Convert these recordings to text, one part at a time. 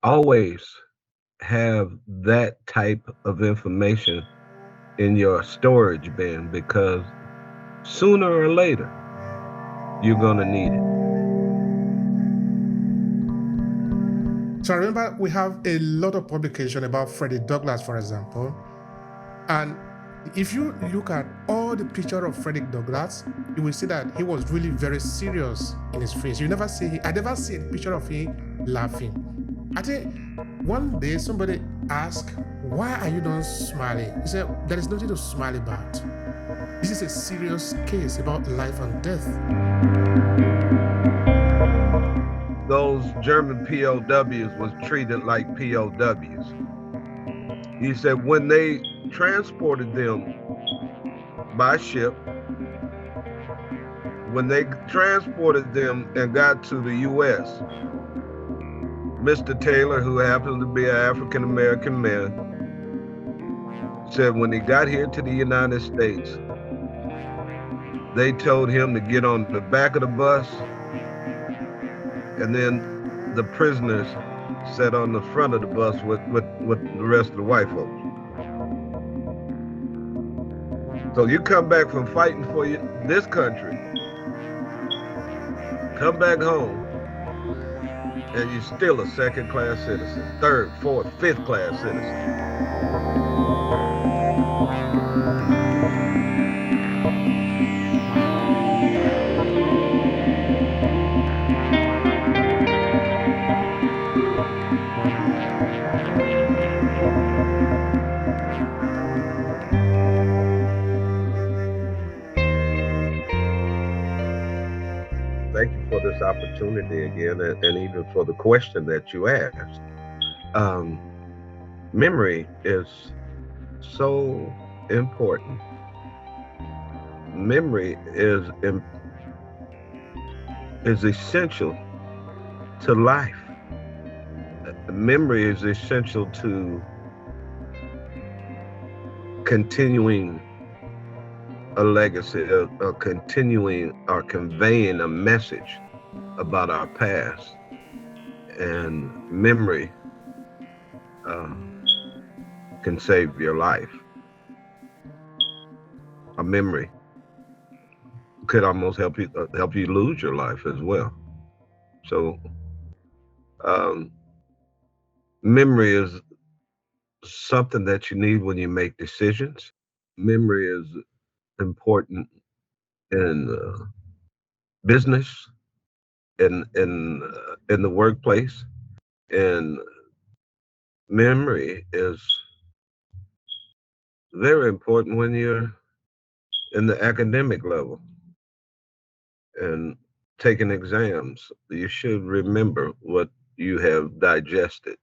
always have that type of information in your storage bin because sooner or later you're going to need it. So I remember we have a lot of publication about Frederick Douglass, for example. And if you look at all the picture of Frederick Douglass, you will see that he was really very serious in his face. I never see a picture of him laughing. I think one day somebody asked, why are you not smiling? He said, there is nothing to smile about. This is a serious case about life and death. Those German POWs was treated like POWs. He said when they transported them by ship, when they transported them and got to the U.S., Mr. Taylor, who happens to be an African American man, said when he got here to the United States, they told him to get on the back of the bus, and then the prisoners sat on the front of the bus with the rest of the white folks. So you come back from fighting for this country, come back home, and you're still a second-class citizen, third, fourth, fifth-class citizen. Thank you for this opportunity again, and even for the question that you asked. Memory is so important. Memory is essential to life. Memory is essential to continuing a legacy, continuing or conveying a message about our past. And memory can save your life. A memory could almost help you lose your life as well. So memory is something that you need when you make decisions. Memory is important in business, in the workplace, and memory is very important when you're in the academic level and taking exams. You should remember what you have digested.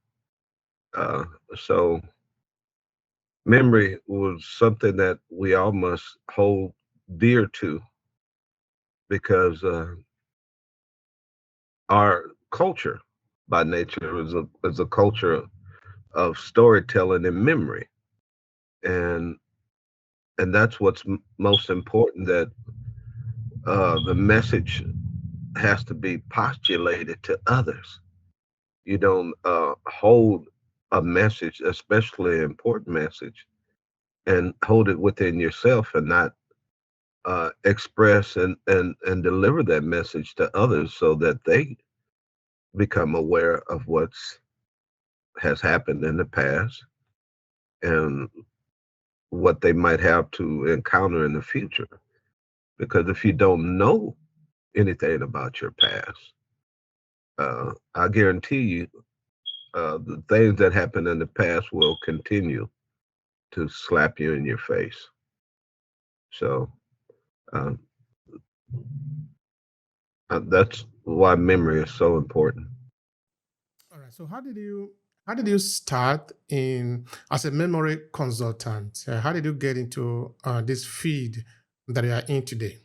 So memory was something that we all must hold dear to, because our culture by nature is a culture of storytelling and memory, and that's what's most important, that the message has to be postulated to others. You don't hold a message, especially an important message, and hold it within yourself and not express and deliver that message to others so that they become aware of what's has happened in the past and what they might have to encounter in the future. Because if you don't know anything about your past, I guarantee you the things that happened in the past will continue to slap you in your face. So um, that's why memory is so important. All right. So how did you start in as a memory consultant? How did you get into this field that you are in today?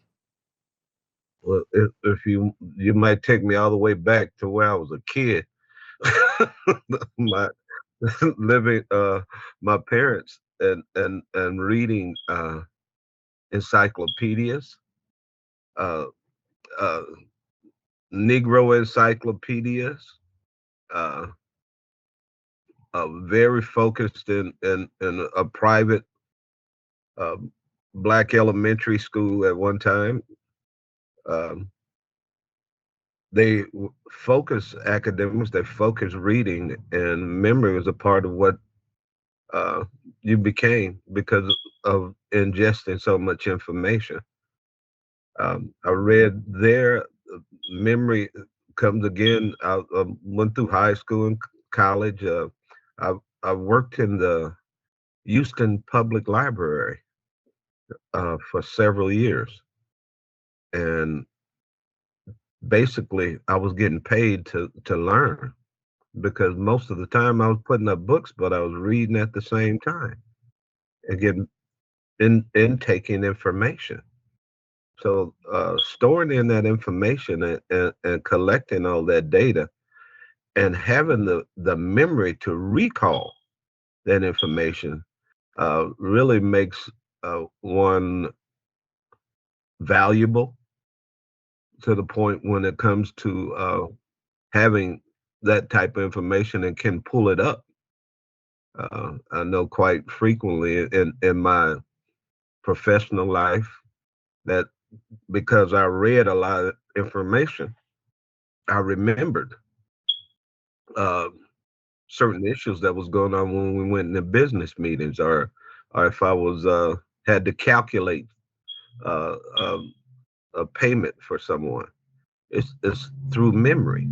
Well, if you might take me all the way back to where I was a kid, my living my parents and reading encyclopedias, uh, uh, Negro encyclopedias, uh, very focused in a private uh, black elementary school at one time. Um, they focus academics, they focus reading, and memory was a part of what uh, you became because of ingesting so much information. I read there, memory comes again. I went through high school and college. I, I worked in the Houston Public Library for several years. And basically, I was getting paid to learn because most of the time I was putting up books, but I was reading at the same time and getting in taking information. So storing in that information and collecting all that data and having the memory to recall that information really makes one valuable to the point when it comes to having that type of information and can pull it up. I know quite frequently in my professional life that because I read a lot of information, I remembered uh, certain issues that was going on when we went into business meetings, or if I was had to calculate uh, um, a payment for someone. It's through memory,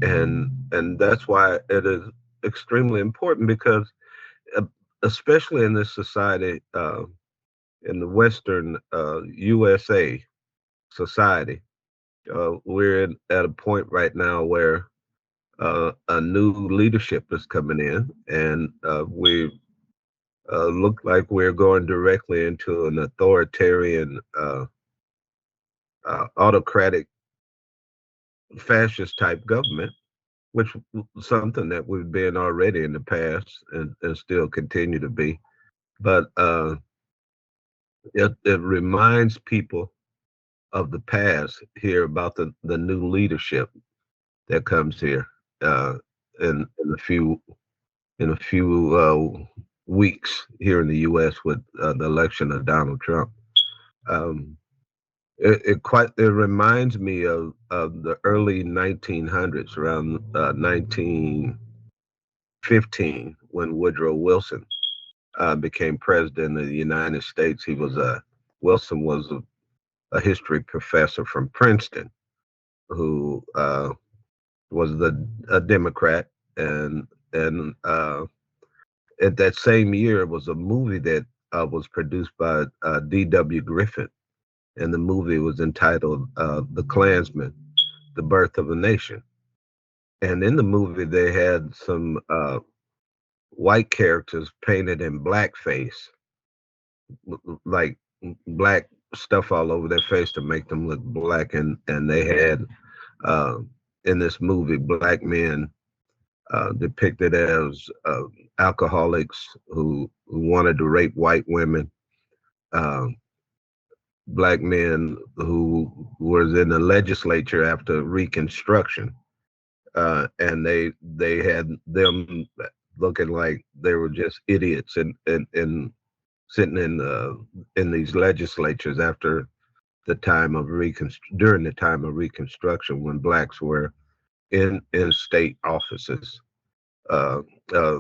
and that's why it is extremely important because, uh, especially in this society, in the Western USA society, we're at a point right now where a new leadership is coming in, and we look like we're going directly into an authoritarian, autocratic, fascist type government, which was something that we've been already in the past and still continue to be. But it reminds people of the past here about the new leadership that comes here uh, in a few weeks here in the U.S. with the election of Donald Trump. Um, it reminds me of the early 1900s, around 1915, when Woodrow Wilson became president of the United States. Wilson was a history professor from Princeton who was a Democrat, and at that same year was a movie that was produced by D.W. Griffith, and the movie was entitled "The Klansman: The Birth of a Nation." And in the movie, they had some white characters painted in blackface, like black stuff all over their face to make them look black, and they had uh, in this movie black men depicted as alcoholics who wanted to rape white women, uh, black men who was in the legislature after Reconstruction, and they had them looking like they were just idiots and sitting in these legislatures after the time of during the time of Reconstruction when blacks were in state offices, uh, uh,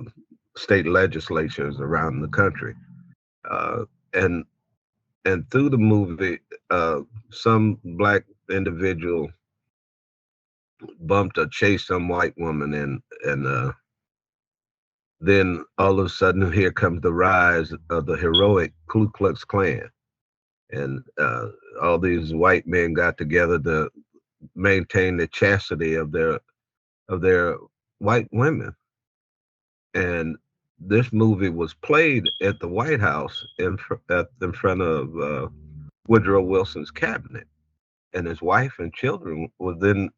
state legislatures around the country, uh, and and through the movie, some black individual bumped or chased some white woman, and then all of a sudden here comes the rise of the heroic Ku Klux Klan, and all these white men got together to maintain the chastity of their white women. And this movie was played at the White House in front of Woodrow Wilson's cabinet, and his wife and children was in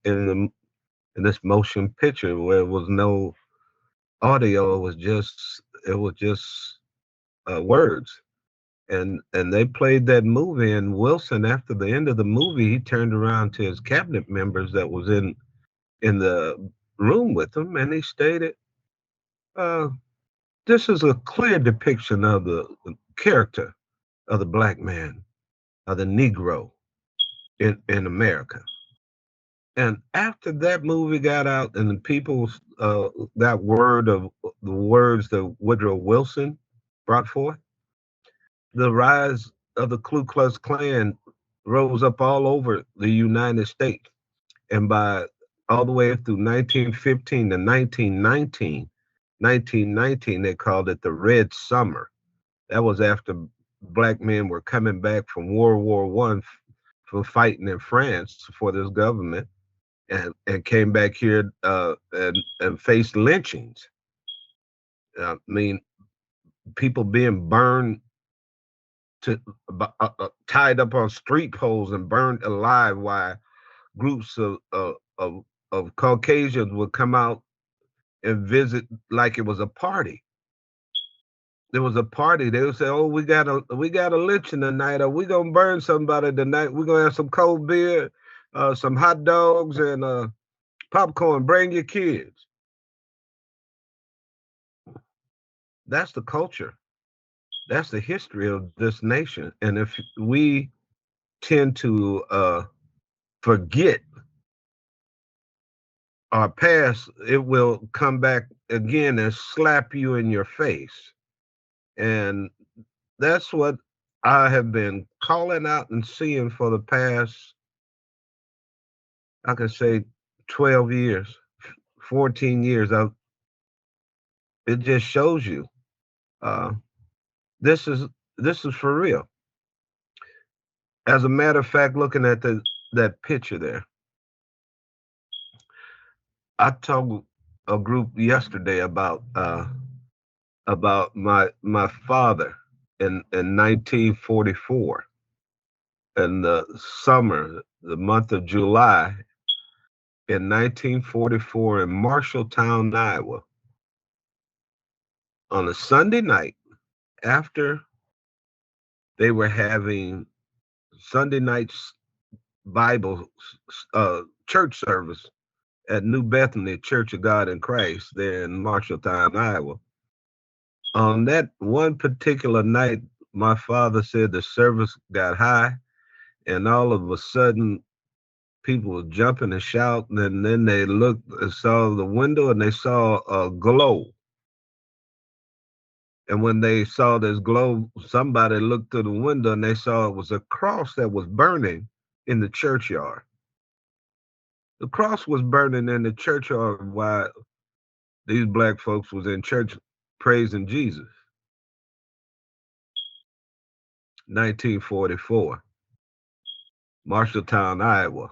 this motion picture where it was no audio. It was just words, and they played that movie. And Wilson, after the end of the movie, he turned around to his cabinet members that was in the room with him, and he stated, Uh, this is a clear depiction of the character of the black man, of the Negro in America. And after that movie got out and the people got word of the words that Woodrow Wilson brought forth, the rise of the Ku Klux Klan rose up all over the United States. And by all the way through 1915 to 1919, they called it the Red Summer. That was after black men were coming back from World War One for fighting in France for this government, and came back here and faced lynchings. I mean, people being burned to tied up on street poles and burned alive, while groups of Caucasians would come out and visit like it was a party. There was a party. They would say, "Oh, we got a lynching tonight, or we gonna burn somebody tonight. We're gonna have some cold beer, some hot dogs, and popcorn. Bring your kids." That's the culture. That's the history of this nation. And if we tend to forget our past, it will come back again and slap you in your face. And that's what I have been calling out and seeing for the past, I can say, 12 years, 14 years. It just shows you uh, this is for real. As a matter of fact, looking at that picture there, I told a group yesterday about my father in 1944, in the summer, the month of July in 1944 in Marshalltown, Iowa, on a Sunday night after they were having Sunday night's Bible church service at New Bethany Church of God in Christ there in Marshalltown, Iowa. On that one particular night, my father said the service got high, and all of a sudden, people were jumping and shouting, and then they looked and saw the window, and they saw a glow. And when they saw this glow, somebody looked through the window, and they saw it was a cross that was burning in the churchyard. The cross was burning in the churchyard while these black folks was in church praising Jesus. 1944, Marshalltown, Iowa,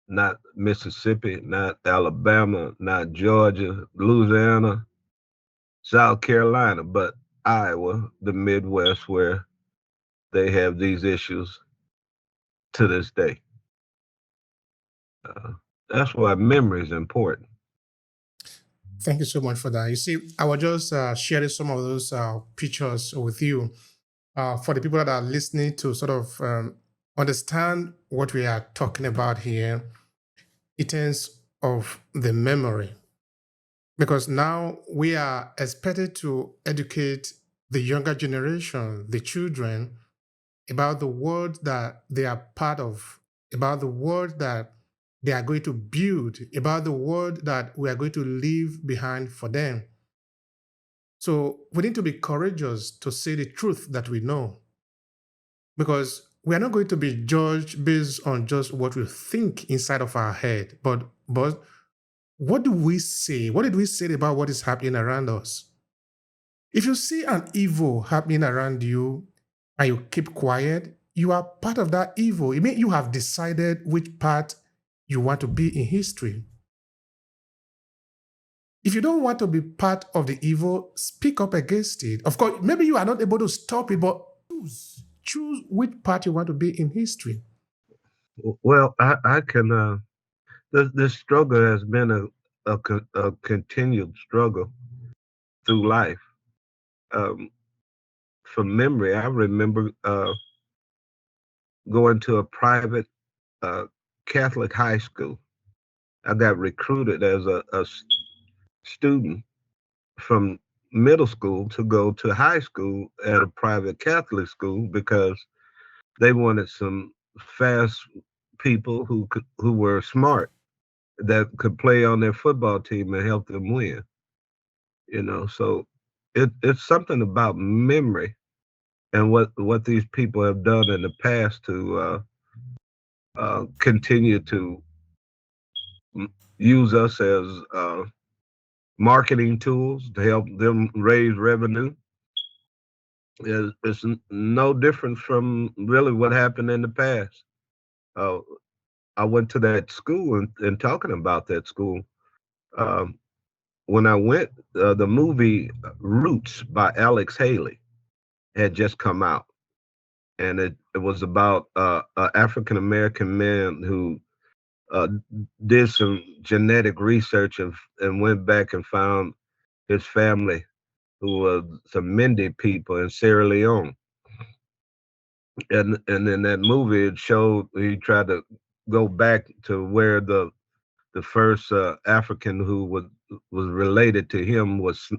not Mississippi, not Alabama, not Georgia, Louisiana, South Carolina, but Iowa, the Midwest, where they have these issues to this day. That's why memory is important. Thank you so much for that. You see, I was just sharing some of those pictures with you for the people that are listening to sort of understand what we are talking about here in terms of the memory. Because now we are expected to educate the younger generation, the children, about the world that they are part of, about the world that they are going to build, about the world that we are going to leave behind for them. So we need to be courageous to say the truth that we know, because we are not going to be judged based on just what we think inside of our head, but what do we say? What did we say about what is happening around us? If you see an evil happening around you and you keep quiet, you are part of that evil. It means you have decided which part you want to be in history. If you don't want to be part of the evil, speak up against it. Of course, maybe you are not able to stop it, but choose which part you want to be in history. Well, I can. This struggle has been a continued struggle through life. From memory, I remember going to a private Catholic high school. I got recruited as a student from middle school to go to high school at a private Catholic school because they wanted some fast people who were smart that could play on their football team and help them win. So it's something about memory and what these people have done in the past to continue to use us as marketing tools to help them raise revenue. It's no different from really what happened in the past. Uh, I went to that school and talking about that school. Um, when I went, the movie Roots by Alex Haley had just come out, and it was about an African American man who uh, did some genetic research and went back and found his family, who was some Mende people in Sierra Leone. And in that movie, it showed he tried to go back to where the first African who was related to him was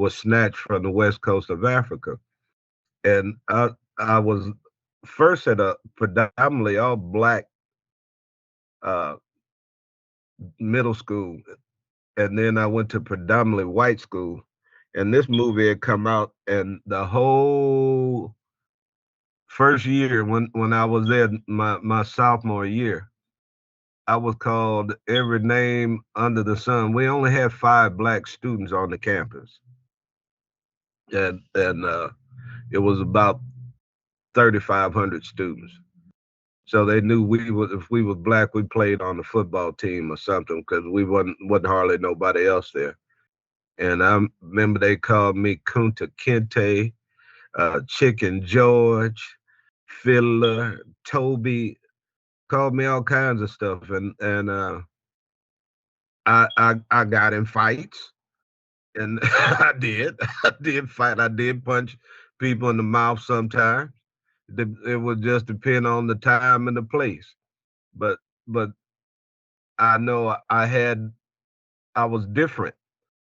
snatched from the west coast of Africa. And I was first at a predominantly all black uh, middle school, and then I went to predominantly white school. And this movie had come out, and the whole first year when I was there, my sophomore year, I was called every name under the sun. We only had 5 black students on the campus, and it was about 3,500 students. So they knew if we were black, we played on the football team or something because we wasn't hardly nobody else there. And I remember they called me Kunta Kinte, Chicken George, Fiddler, Toby, called me all kinds of stuff. And I got in fights, and I did fight. I did punch people in the mouth sometimes. It would just depend on the time and the place. But but I know I was different.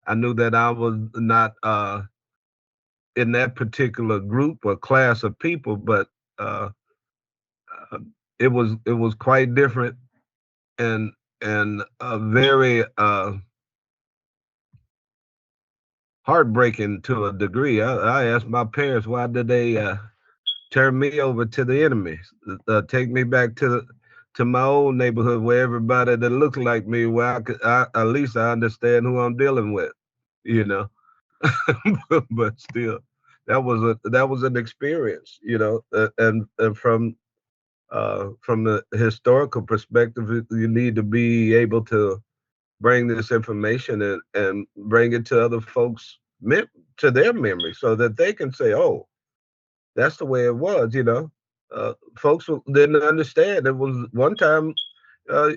I knew that I was not in that particular group or class of people, but uh, uh, it was quite different and very heartbreaking to a degree. I asked my parents why did they turn me over to the enemy, take me back to my old neighborhood where everybody that looked like me, where at least I understand who I'm dealing with, you know. But still, that was an experience, and from the historical perspective, you need to be able to bring this information and bring it to other folks to their memory so that they can say, oh, that's the way it was, folks didn't understand. It was one time uh,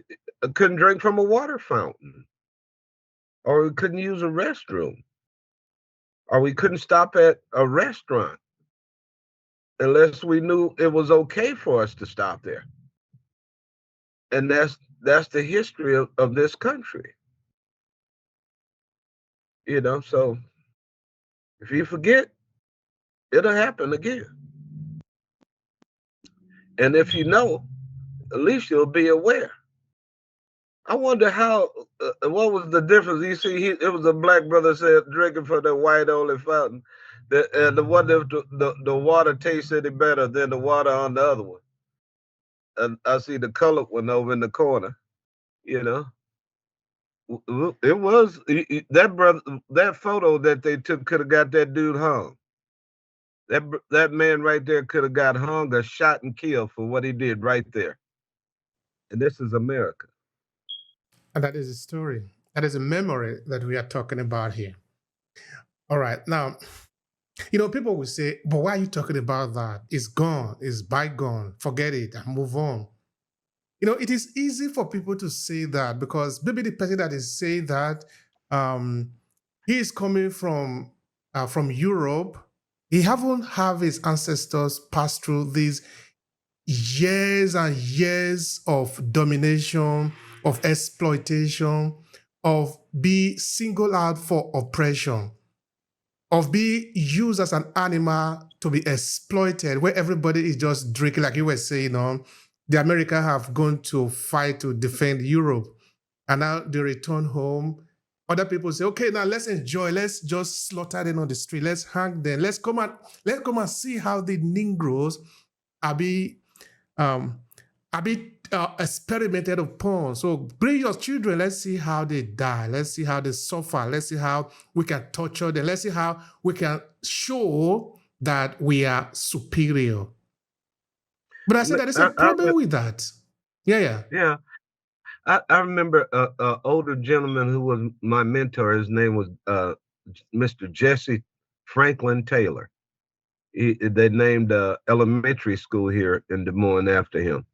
couldn't drink from a water fountain, or we couldn't use a restroom, or we couldn't stop at a restaurant unless we knew it was okay for us to stop there. And that's the history of this country, So if you forget, it'll happen again. And if you know, at least you'll be aware. I wonder what was the difference? You see, it was a black brother said drinking from the white only fountain. The one if the water tastes any better than the water on the other one. And I see the colored one over in the corner. You know, it was that brother. That photo that they took could have got that dude hung. That man right there could have got hung or shot and killed for what he did right there. And this is America. And that is a story. That is a memory that we are talking about here. All right. Now, people will say, but why are you talking about that? It's gone. It's bygone. Forget it and move on. It is easy for people to say that because maybe the person that is saying that, he is coming from Europe. He haven't have his ancestors pass through these years and years of domination, of exploitation, of be singled out for oppression. of being used as an animal to be exploited, where everybody is just drinking, like you were saying, the Americans have gone to fight to defend Europe, and now they return home. Other people say, okay, now let's enjoy. Let's just slaughter them on the street. Let's hang them. Let's come and see how the Negroes are being experimented upon. So bring your children. Let's see how they die. Let's see how they suffer. Let's see how we can torture them. Let's see how we can show that we are superior. But I said that there's a problem with that. Yeah. I remember an older gentleman who was my mentor. His name was Mr. Jesse Franklin Taylor. They named elementary school here in Des Moines after him.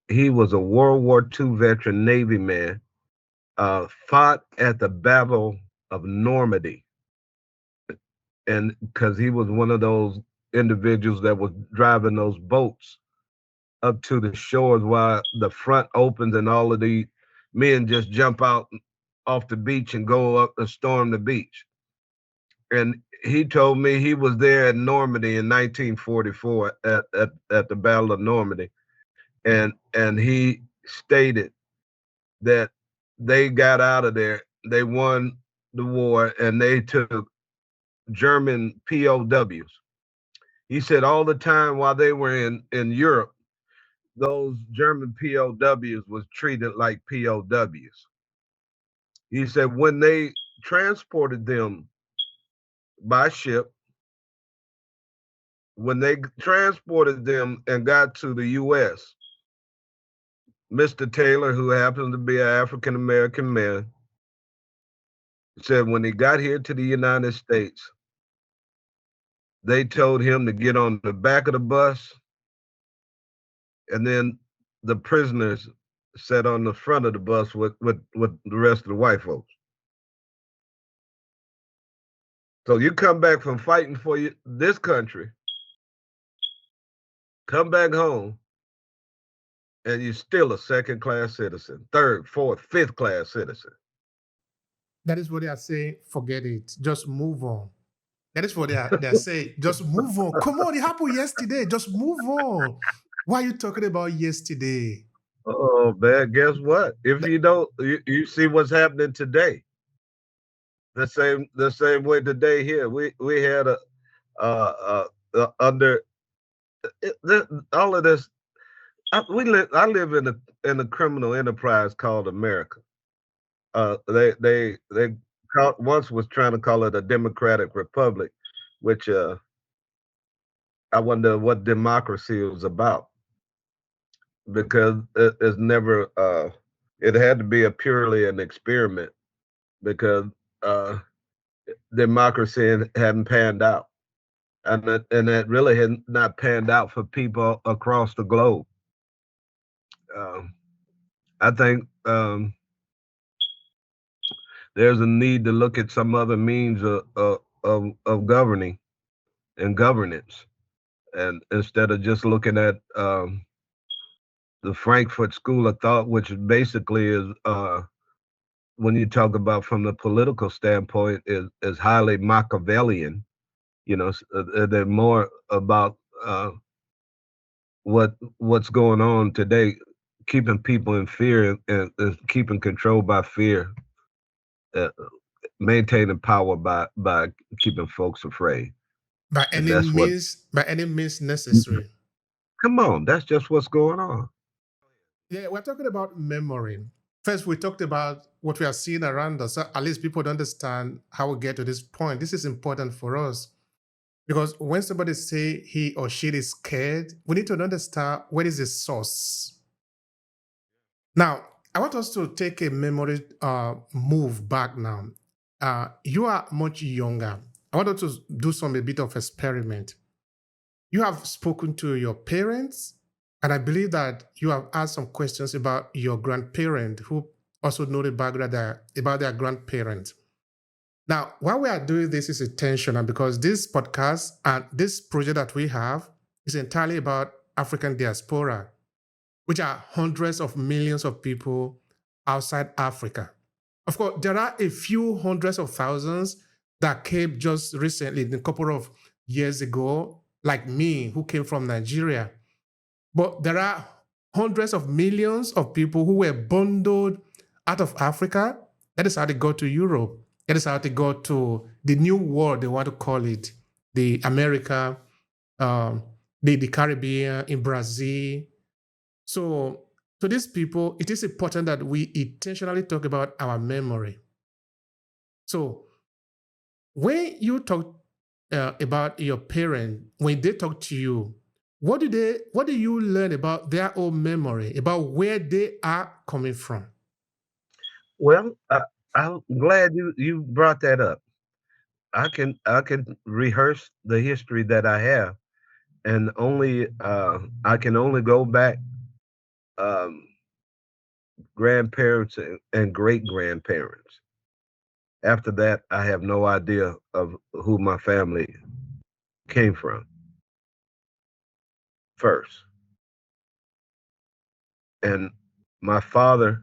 He was a World War II veteran Navy man, fought at the Battle of Normandy. And because he was one of those individuals that was driving those boats up to the shores while the front opens and all of the men just jump out off the beach and go up and storm the beach. And he told me he was there at Normandy in 1944 at the Battle of Normandy. And he stated that they got out of there, they won the war, and they took German POWs. He said all the time while they were in Europe, those German POWs was treated like POWs. He said when they transported them by ship, when they transported them and got to the U.S., Mr. Taylor, who happens to be an African American man, said when he got here to the United States, they told him to get on the back of the bus, and then the prisoners sat on the front of the bus with the rest of the white folks. So you come back from fighting for this country, come back home, and you're still a second-class citizen, third, fourth, fifth-class citizen. That is what they are saying. Forget it. Just move on. That is what they are saying. Just move on. Come on, it happened yesterday. Just move on. Why are you talking about yesterday? Oh man, guess what? If you don't, you see what's happening today. The same way today here. We had under all of this. I live in a criminal enterprise called America. They once was trying to call it a democratic republic, which I wonder what democracy was about, because it's never it had to be purely an experiment, because democracy hadn't panned out, and that really had not panned out for people across the globe. I think there's a need to look at some other means of governing and governance, and instead of just looking at the Frankfurt School of Thought, which basically is, when you talk about from the political standpoint, is highly Machiavellian. They're more about what's going on today, keeping people in fear and keeping control by fear, maintaining power by keeping folks afraid. By any means necessary. Come on, that's just what's going on. Yeah, we're talking about memory. First, we talked about what we are seeing around us. So at least people understand how we get to this point. This is important for us, because when somebody say he or she is scared, we need to understand what is the source. Now, I want us to take a memory move back now. You are much younger. I want us to do a bit of experiment. You have spoken to your parents, and I believe that you have asked some questions about your grandparent, who also know the background about their grandparents. Now, why we are doing this is intentional, because this podcast and this project that we have is entirely about African diaspora, which are hundreds of millions of people outside Africa. Of course, there are a few hundreds of thousands that came just recently, a couple of years ago, like me, who came from Nigeria. But there are hundreds of millions of people who were bundled out of Africa. That is how they got to Europe. That is how they got to the new world, they want to call it, the America, the Caribbean, in Brazil. So to these people, it is important that we intentionally talk about our memory. So when you talk about your parent, when they talk to you, what do you learn about their own memory, about where they are coming from? Well, I'm glad you brought that up. I can rehearse the history that I have, and only I can only go back um, grandparents and great grandparents. After that, I have no idea of who my family came from first. And my father'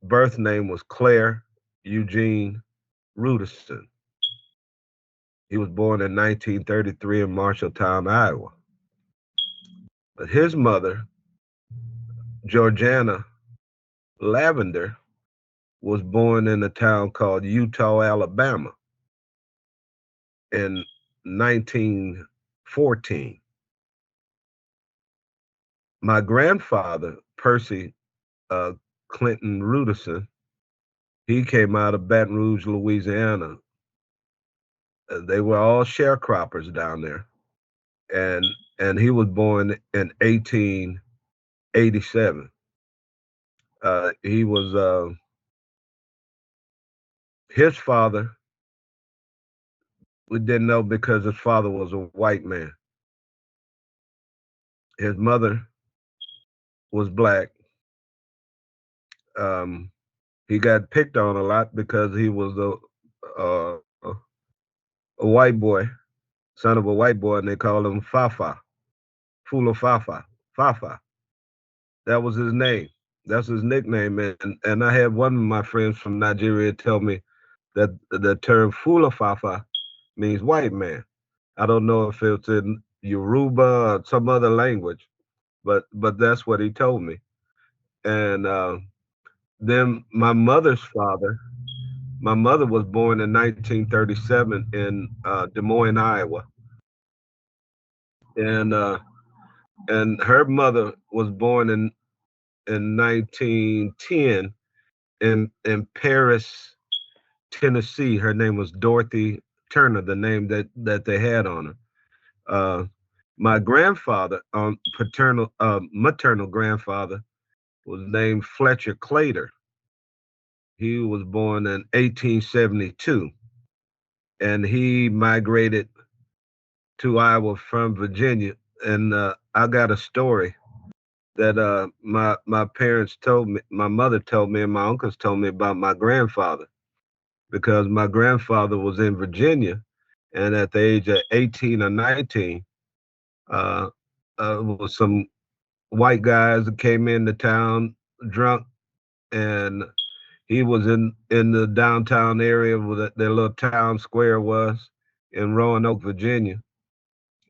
birth name was Claire Eugene Rudison. He was born in 1933 in Marshalltown, Iowa. But his mother, Georgiana Lavender, was born in a town called Utah, Alabama in 1914. My grandfather, Percy uh, Clinton Rudison, he came out of Baton Rouge, Louisiana. They were all sharecroppers down there, and he was born in 1887. He was his father. We didn't know because his father was a white man. His mother was black. Um, he got picked on a lot because he was a white boy, son of a white boy, and they called him Fafa, Fula Fafa, Fafa. That was his name. That's his nickname. And I had one of my friends from Nigeria tell me that the term Fula Fafa means white man. I don't know if it's in Yoruba or some other language, but that's what he told me. And then my mother was born in 1937 in Des Moines, Iowa, and her mother was born in 1910 in Paris, Tennessee. Her name was Dorothy Turner, the name that they had on her. My grandfather, maternal grandfather, was named Fletcher Clater. He was born in 1872, and he migrated to Iowa from Virginia. And I got a story that my parents told me, my mother told me, and my uncles told me about my grandfather, because my grandfather was in Virginia, and at the age of 18 or 19, uh, was some white guys that came into town drunk, and he was in the downtown area where their little town square was in Roanoke, Virginia,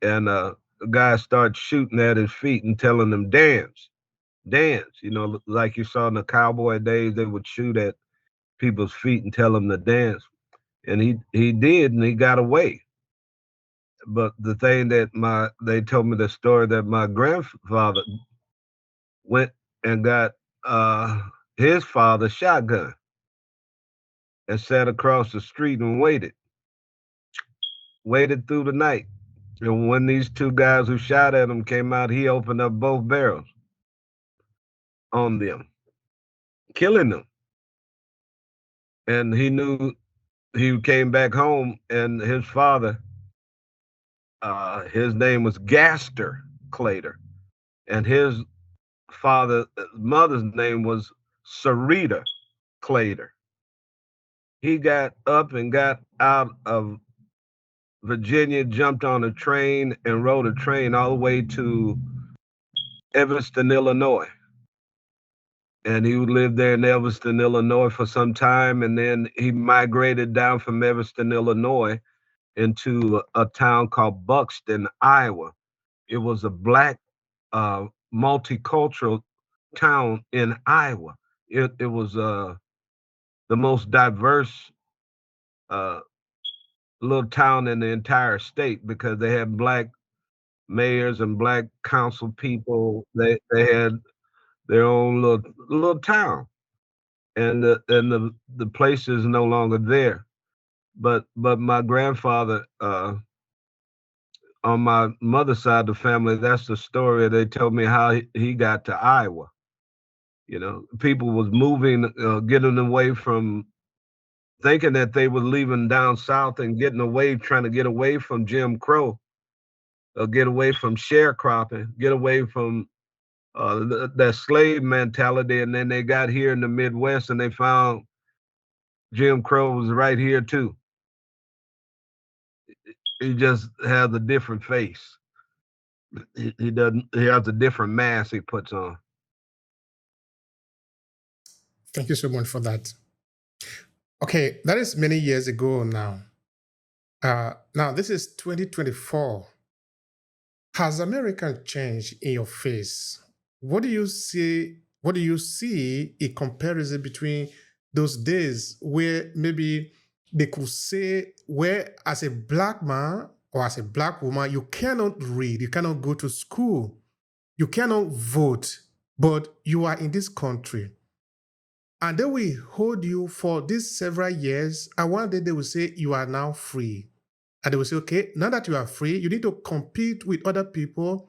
and the guy started shooting at his feet and telling him dance, dance. You know, like you saw in the cowboy days, they would shoot at people's feet and tell them to dance, and he did, and he got away. But the thing that they told me the story that my grandfather went and got his father's shotgun and sat across the street and waited through the night. And when these two guys who shot at him came out, he opened up both barrels on them, killing them. And he knew he came back home, and his father, his name was Gaster Clater, and his mother's name was Sarita Clater. He got up and got out of Virginia, jumped on a train, and rode a train all the way to Evanston, Illinois. and he lived there in Evanston, Illinois for some time, and then he migrated down from Evanston, Illinois, into a town called Buxton, Iowa. It was a black multicultural town in Iowa. It was the most diverse uh, little town in the entire state because they had black mayors and black council people. They had their own little town, and the place is no longer there. But my grandfather, on my mother's side of the family, that's the story. They told me how he got to Iowa. People was moving, getting away from thinking that they were leaving down south and getting away, trying to get away from Jim Crow, get away from sharecropping, get away from that slave mentality. And then they got here in the Midwest and they found Jim Crow was right here too. He just has a different face. He doesn't. He has a different mask he puts on. Thank you so much for that. Okay, that is many years ago now. Now this is 2024. Has America changed in your face? What do you see? What do you see a comparison between those days where maybe they could say, where as a black man or as a black woman, you cannot read, you cannot go to school, you cannot vote, but you are in this country. And they will hold you for these several years. And one day they will say, you are now free. And they will say, okay, now that you are free, you need to compete with other people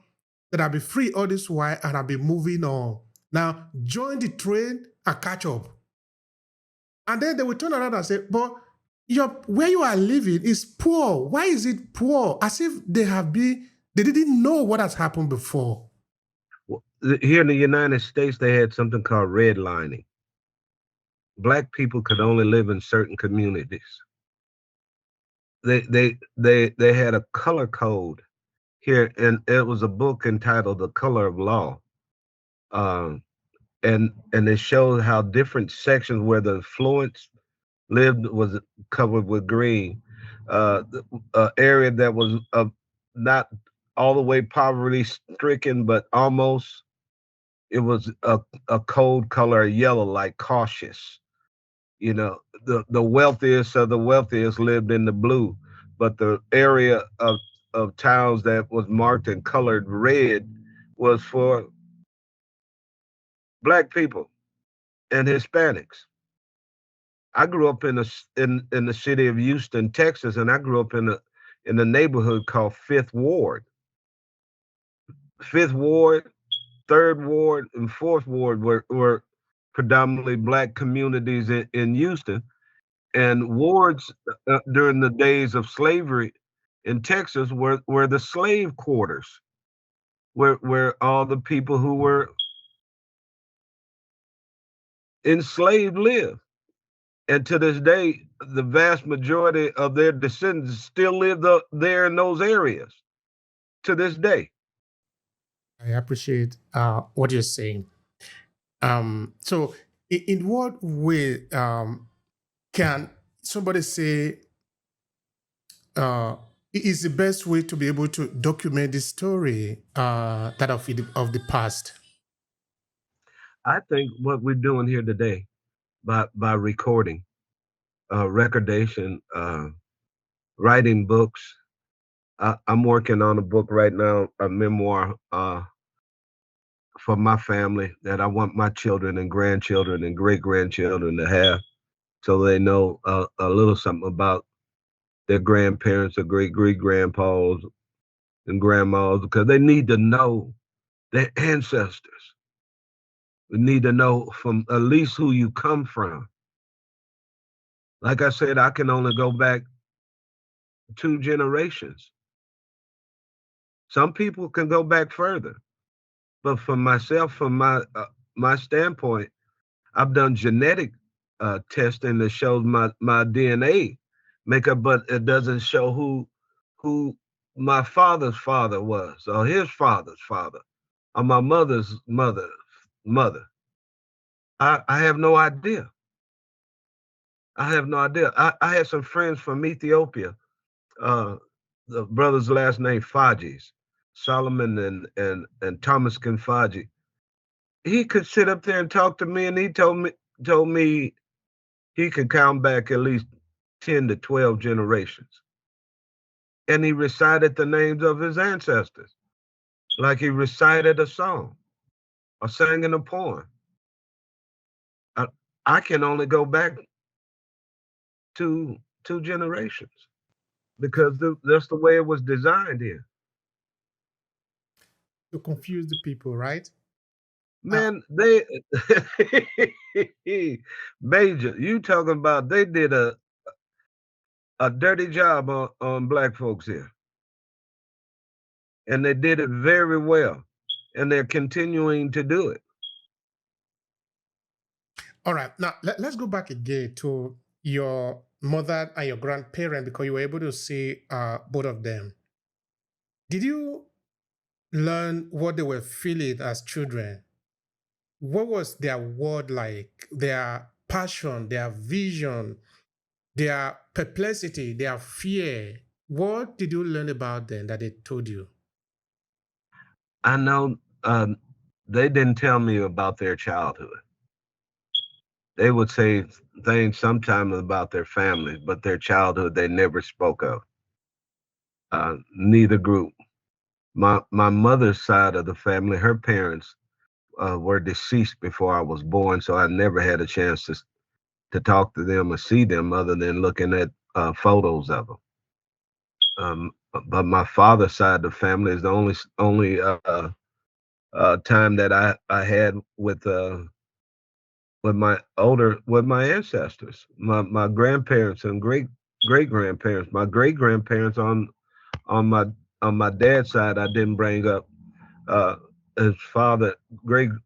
that have been free all this while and have been moving on. Now, join the train and catch up. And then they will turn around and say, but where you are living is poor. Why is it poor? As if they didn't know what has happened before. Well, here in the United States, they had something called redlining. Black people could only live in certain communities. They had a color code here, and it was a book entitled "The Color of Law," and it showed how different sections where the affluents lived was covered with green. Area that was not all the way poverty stricken, but almost, it was a cold color yellow, like cautious. The wealthiest of the wealthiest lived in the blue, but the area of towns that was marked and colored red was for black people and Hispanics. I grew up in the city of Houston, Texas, and I grew up in a neighborhood called Fifth Ward. Fifth Ward, Third Ward, and Fourth Ward were predominantly black communities in Houston. And wards during the days of slavery in Texas were the slave quarters, where all the people who were enslaved live. And to this day, the vast majority of their descendants still live there in those areas to this day. I appreciate what you're saying. So, in what way can somebody say is the best way to be able to document the story that of the past? I think what we're doing here today by recording, recordation, writing books. I'm working on a book right now, a memoir for my family that I want my children and grandchildren and great grandchildren to have, so they know a little something about their grandparents or great grandpas and grandmas, because they need to know their ancestors. We need to know from at least who you come from. Like I said, I can only go back 2 generations. Some people can go back further, but for myself, from my standpoint, I've done genetic testing that shows my DNA makeup, but it doesn't show who my father's father was, or his father's father, or my mother's mother. I have no idea. I have no idea. I had some friends from Ethiopia. Uh, the brother's last name Fajis, Solomon and Thomas Faji. He could sit up there and talk to me, and he told me he could count back at least 10 to 12 generations. And he recited the names of his ancestors like he recited a song or sang in a poem. I, I can only go back two generations because that's the way it was designed here. To confuse the people, right? Man, they Major, you talking about they did a dirty job on black folks here. And they did it very well. And they're continuing to do it. All right. Now, let's go back again to your mother and your grandparent because you were able to see both of them. Did you learn what they were feeling as children? What was their word like? Their passion, their vision, their perplexity, their fear? What did you learn about them that they told you? I know they didn't tell me about their childhood. They would say things sometimes about their families, but their childhood they never spoke of. Neither group. My mother's side of the family, her parents were deceased before I was born, so I never had a chance to talk to them or see them other than looking at photos of them. But my father's side of the family is the only time that I had with my ancestors, my grandparents and great grandparents. My great grandparents on my dad's side, I didn't bring up. His father,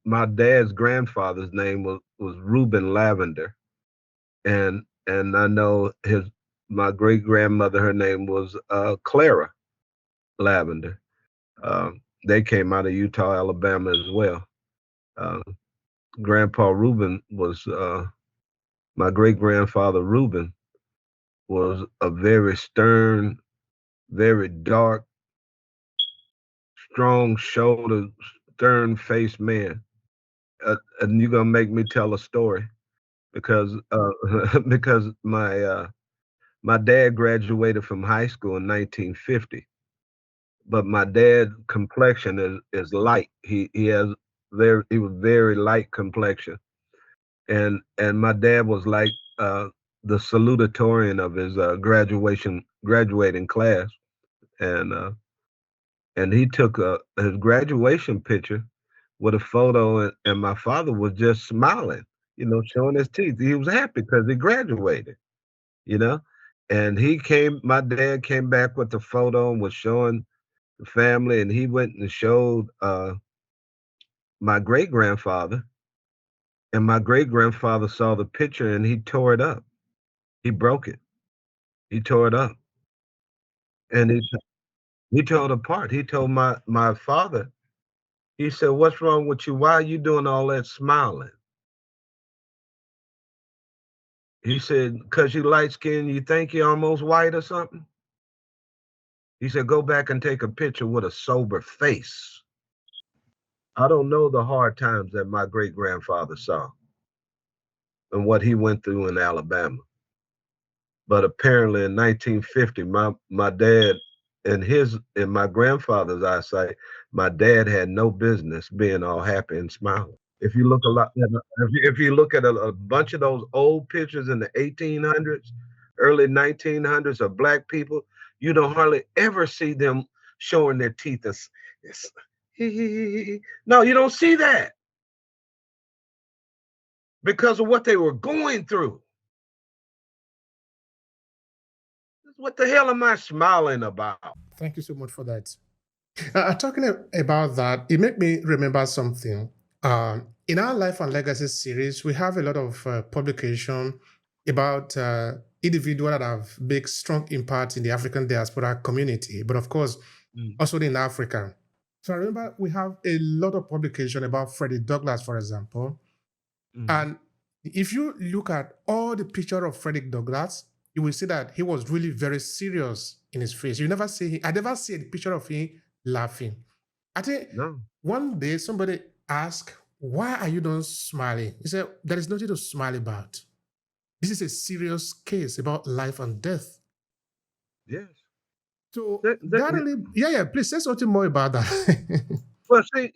my dad's grandfather's name was Reuben Lavender, and I know my great grandmother, her name was Clara Lavender. They came out of Utah, Alabama as well. Grandpa Reuben was my great grandfather Reuben was a very stern, very dark, strong shouldered, stern faced man. And you're gonna make me tell a story because because my dad graduated from high school in 1950, but my dad's complexion is light. He was very light complexion, and my dad was like the salutatorian of his graduating class, and he took his graduation picture with a photo, and my father was just smiling, showing his teeth. He was happy because he graduated, you know. And my dad came back with the photo and was showing the family, and he went and showed my great grandfather, and my great grandfather saw the picture and he tore it up. He broke it. He tore it up, and he tore it apart. He told my father, he said, "What's wrong with you? Why are you doing all that smiling?" He said, "'Cause you light skinned, you think you're almost white or something?" He said, "Go back and take a picture with a sober face." I don't know the hard times that my great grandfather saw and what he went through in Alabama. But apparently in 1950, my dad, in my grandfather's eyesight, my dad had no business being all happy and smiling. If you look if you look at a bunch of those old pictures in the 1800s, early 1900s of black people, you don't hardly ever see them showing their teeth as no, you don't see that because of what they were going through. What the hell am I smiling about? Thank you so much for that. Talking about that, it made me remember something. In our Life and Legacy series, we have a lot of publication about individuals that have made strong impact in the African diaspora community, but of course, also in Africa. So I remember we have a lot of publication about Freddie Douglass, for example. Mhm. And if you look at all the picture of Frederick Douglass, you will see that he was really very serious in his face. You never see him, I never see a picture of him laughing. I think No. one day somebody asked, "Why are you not smiling?" He said, "There is nothing to smile about. This is a serious case about life and death." Yes. So That, that that, really, yeah, please say something more about that. well, see,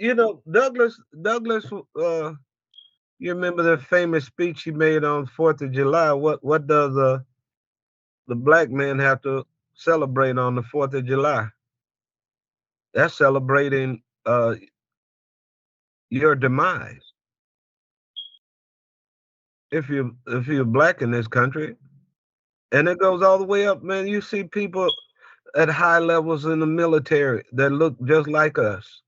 Douglas. You remember the famous speech he made on 4th of July? What does the black man have to celebrate on the 4th of July? That's celebrating your demise. If you're black in this country, and it goes all the way up, man. You see people at high levels in the military that look just like us,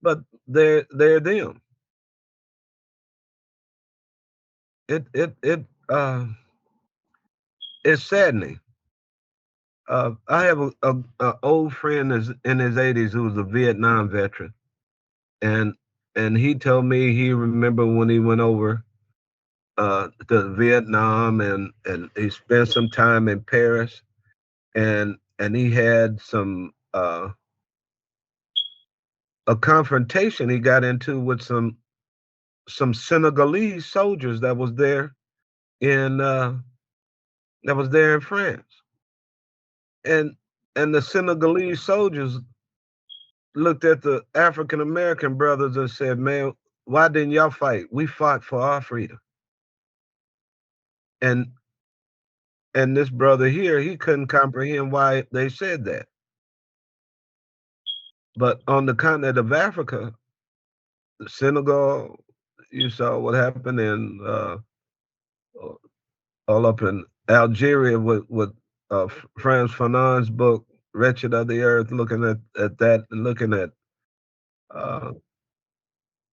but they're them. It it's saddening. I have a old friend is in his 80s who was a Vietnam veteran, and he told me he remember when he went over to Vietnam, and he spent some time in Paris, and he had a confrontation he got into with some Senegalese soldiers in uh, that was there in France, and the Senegalese soldiers looked at the African American brothers and said, "Man, why didn't y'all fight? We fought for our freedom." And this brother here, he couldn't comprehend why they said that. But on the continent of Africa, Senegal, you saw what happened in all up in Algeria with Frantz Fanon's book "Wretched of the Earth," looking at that and looking at uh,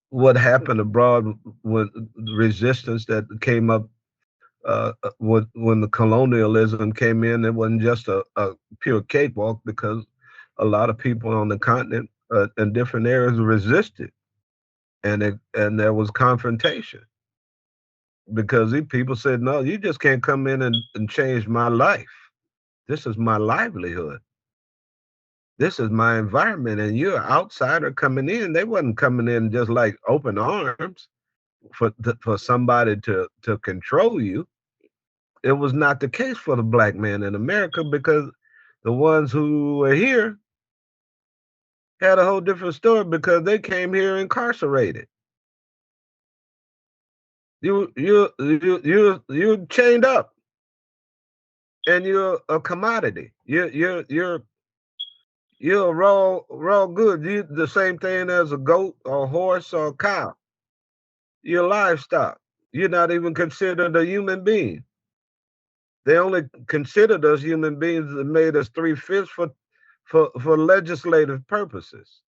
what happened abroad with the resistance that came up when the colonialism came in. It wasn't just a pure cakewalk because a lot of people on the continent in different areas resisted, and there was confrontation because these people said, "No, you just can't come in and change my life. This is my livelihood. This is my environment, and you're an outsider coming in." They wasn't coming in just like open arms for somebody to control you. It was not the case for the black man in America because the ones who were here had a whole different story because they came here incarcerated. You're chained up and you're a commodity. You're a raw good. You the same thing as a goat or a horse or a cow. You're livestock. You're not even considered a human being. They only considered us human beings and made us three-fifths for legislative purposes.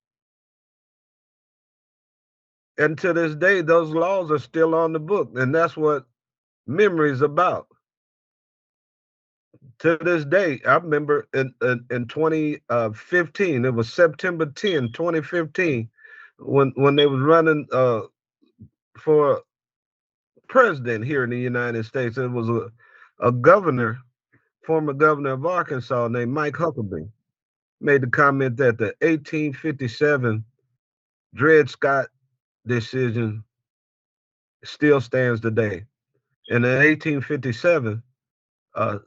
And to this day, those laws are still on the book, and that's what memory is about. To this day, I remember in 2015, it was September 10, 2015, when they was running for president here in the United States. It was a governor, former governor of Arkansas named Mike Huckabee, made the comment that the 1857 Dred Scott decision still stands today. And in 1857, uh,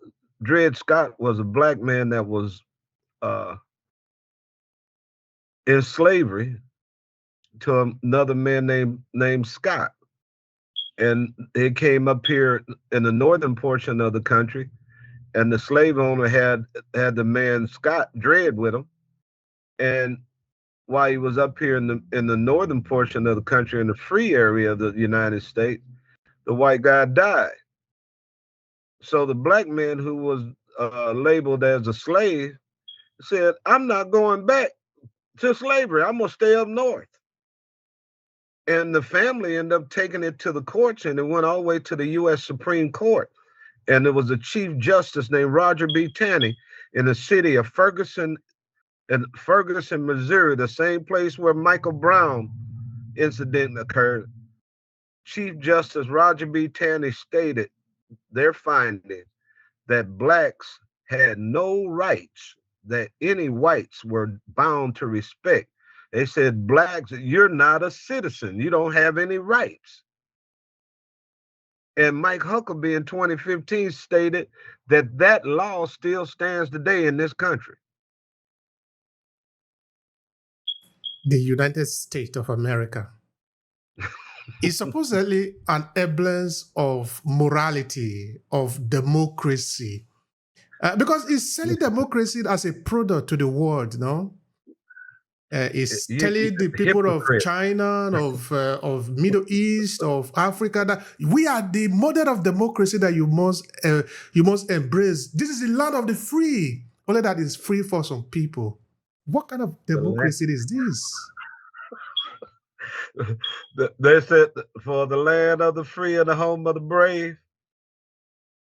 Dred Scott was a black man that was uh, in slavery to another man named Scott, and he came up here in the northern portion of the country, and the slave owner had the man Scott Dred with him, and while he was up here in the northern portion of the country in the free area of the United States, the white guy died. So the black man who was labeled as a slave said, "I'm not going back to slavery. I'm gonna stay up north." And the family ended up taking it to the courts, and it went all the way to the U.S. Supreme Court. And there was a chief justice named Roger B. Taney in the city of Ferguson, in Ferguson, Missouri, the same place where Michael Brown incident occurred. Chief Justice Roger B. Taney stated their findings that blacks had no rights that any whites were bound to respect. They said, blacks, you're not a citizen. You don't have any rights. And Mike Huckabee in 2015 stated that that law still stands today in this country. The United States of America is supposedly an emblem of morality, of democracy, because it's selling democracy as a product to the world, no? It's telling the people of Hypocrite. China, of Middle East, of Africa that we are the model of democracy that you must embrace. This is the land of the free. Only that is free for some people. What kind of democracy is this? They said for the land of the free and the home of the brave.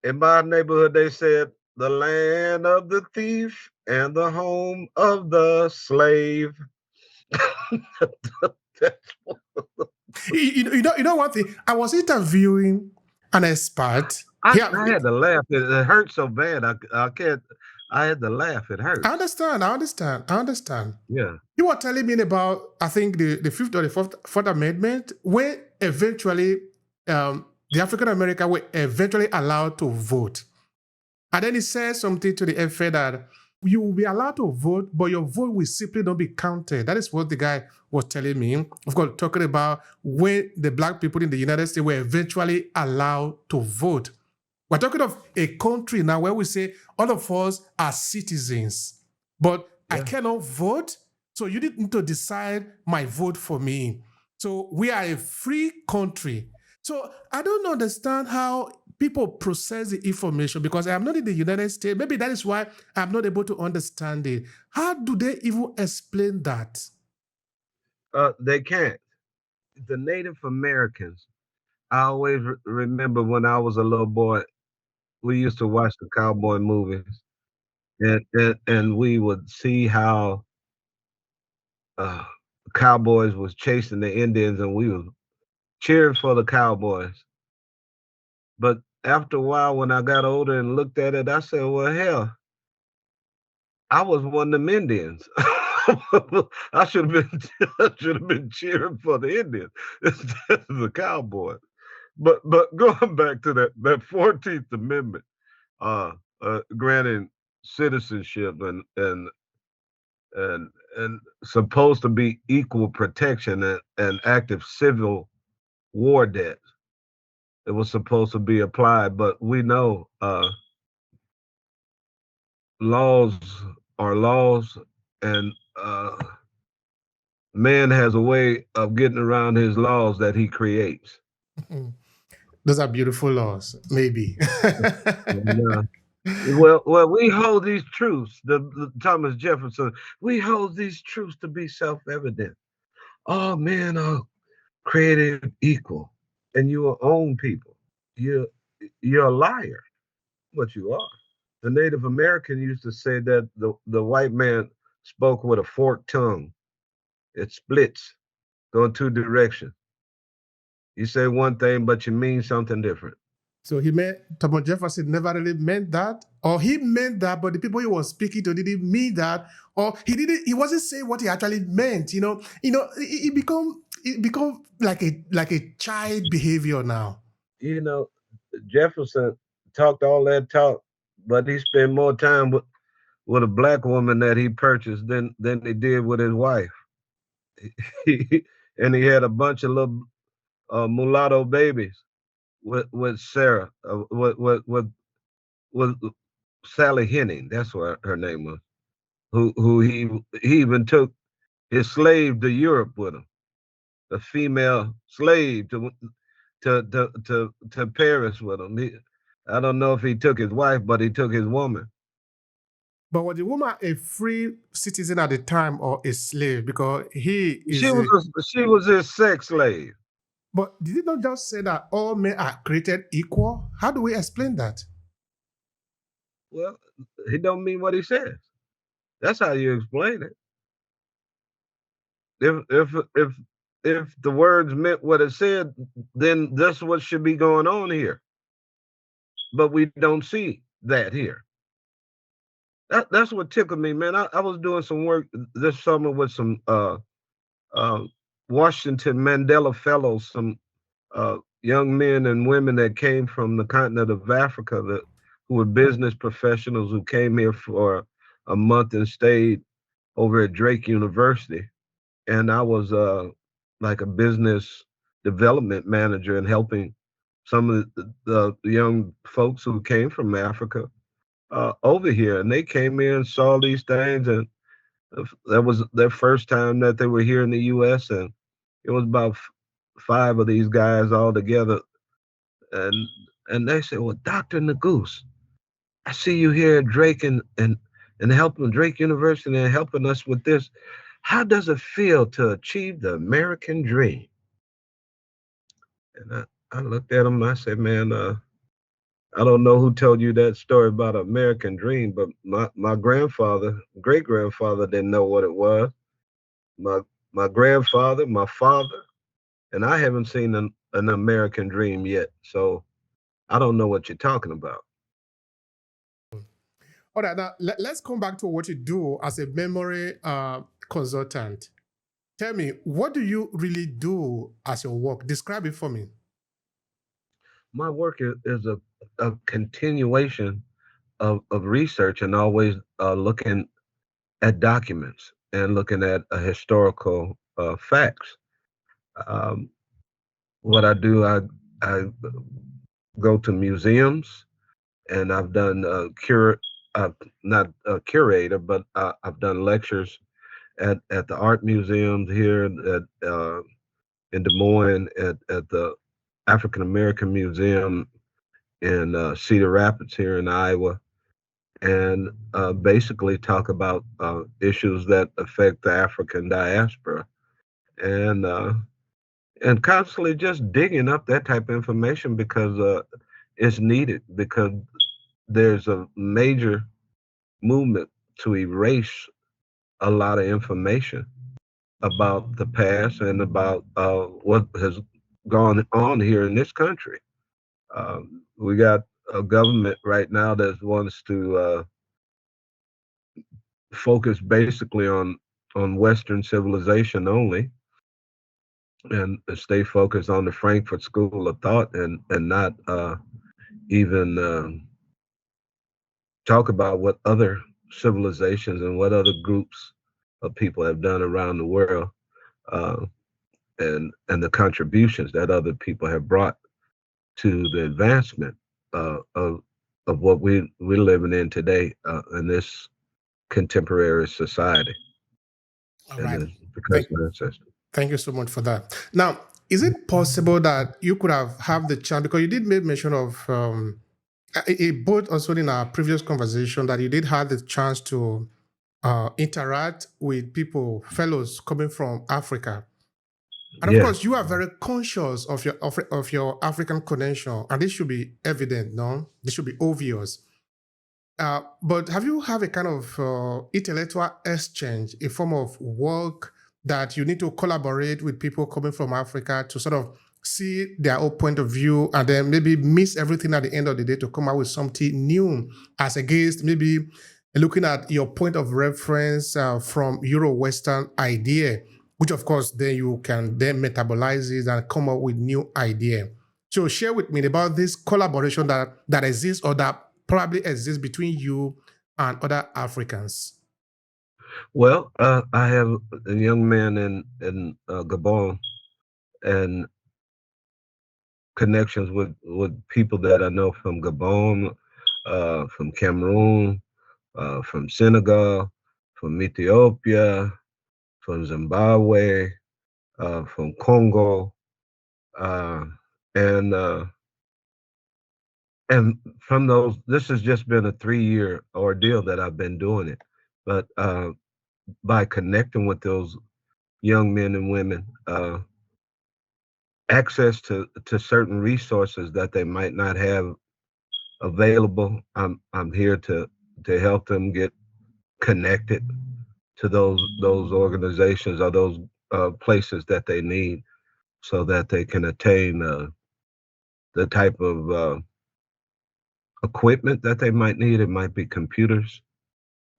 In my neighborhood, they said the land of the thief and the home of the slave. You know one thing? I was interviewing an expert. I had to laugh. It hurt so bad. I can't. I had to laugh. It hurts. I understand. Yeah. You were telling me about, I think, the Fifth or the Fourth Amendment, where eventually the African American were eventually allowed to vote. And then he said something to the effect that you will be allowed to vote, but your vote will simply not be counted. That is what the guy was telling me. Of course, talking about when the black people in the United States were eventually allowed to vote. We're talking of a country now where we say all of us are citizens, but I cannot vote, so you need to decide my vote for me. So we are a free country. So I don't understand how people process the information, because I am not in the United States. Maybe that is why I'm not able to understand it. How do they even explain that? They can't. The Native Americans, I always remember when I was a little boy, we used to watch the cowboy movies, and we would see how cowboys was chasing the Indians, and we was cheering for the cowboys. But after a while, when I got older and looked at it, I said, well, hell, I was one of them Indians. I should have been cheering for the Indians instead of the cowboys. But going back to that 14th Amendment, granting citizenship and supposed to be equal protection and active civil war debt. It was supposed to be applied, but we know laws are laws, and man has a way of getting around his laws that he creates. Those are beautiful laws, maybe. Well, we hold these truths. The Thomas Jefferson, we hold these truths to be self-evident. All men are created equal, and you are own people. You're a liar, what you are. The Native American used to say that the white man spoke with a forked tongue. It splits, go in two directions. You say one thing, but you mean something different. So Thomas Jefferson never really meant that, or he meant that, but the people he was speaking to didn't mean that, or he wasn't saying what he actually meant. It become like a child behavior now. Jefferson talked all that talk, but he spent more time with a black woman that he purchased than he did with his wife. And he had a bunch of little mulatto babies with Sarah, with Sally Henning. That's what her name was. Who he even took his slave to Europe with him, a female slave to Paris with him. I don't know if he took his wife, but he took his woman. But was the woman a free citizen at the time or a slave? Because she was his sex slave. But did it not just say that all men are created equal? How do we explain that? Well, he don't mean what he says. That's how you explain it. if the words meant what it said, then that's what should be going on here. But we don't see that here. That's what tickled me, man. I was doing some work this summer with some uh, Washington Mandela Fellows, some young men and women that came from the continent of Africa who were business professionals who came here for a month and stayed over at Drake University. And I was like a business development manager and helping some of the young folks who came from Africa over here. And they came in and saw these things, and that was their first time that they were here in the U.S. And it was about five of these guys all together, and they said, "Well, Dr. Negus, I see you here at Drake and helping Drake University and helping us with this. How does it feel to achieve the American dream?" And I looked at him and I said, "Man, I don't know who told you that story about American dream, but my grandfather, great grandfather, didn't know what it was. My grandfather, my father, and I haven't seen an American dream yet. So I don't know what you're talking about." All right, now let's come back to what you do as a memory consultant. Tell me, what do you really do as your work? Describe it for me. My work is a continuation of research and always looking at documents and looking at historical facts. Um, what I do, I go to museums, and I've done not a curator, but I've done lectures at the art museums here in Des Moines, at the African American Museum in Cedar Rapids here in Iowa, and basically talk about issues that affect the African diaspora, and constantly just digging up that type of information because it's needed, because there's a major movement to erase a lot of information about the past and about what has gone on here in this country. We got a government right now that wants to focus basically on Western civilization only, and stay focused on the Frankfurt School of Thought, and not even talk about what other civilizations and what other groups of people have done around the world, uh, and the contributions that other people have brought to the advancement of what we're living in today in this contemporary society. All And right. it's because of ancestors. Thank you so much for that. Now, is it possible that you could have the chance, because you did make mention of both also in our previous conversation, that you did have the chance to interact with people, fellows coming from Africa. And of Yes. course, you are very conscious of your African connection, and this should be evident, no? This should be obvious. But have you have a kind of intellectual exchange, a form of work that you need to collaborate with people coming from Africa to sort of see their own point of view, and then maybe miss everything at the end of the day to come out with something new, as against maybe looking at your point of reference from Euro-Western idea, which of course then you can then metabolize it and come up with new idea. So share with me about this collaboration that exists, or that probably exists between you and other Africans. Well, I have a young man in Gabon, and connections with people that I know from Gabon, from Cameroon, from Senegal, from Ethiopia, from Zimbabwe, from Congo, uh, and from those, this has just been a 3-year ordeal that I've been doing it. But by connecting with those young men and women, access to certain resources that they might not have available, I'm here to help them get connected to those organizations or those places that they need so that they can attain the type of equipment that they might need. It might be computers,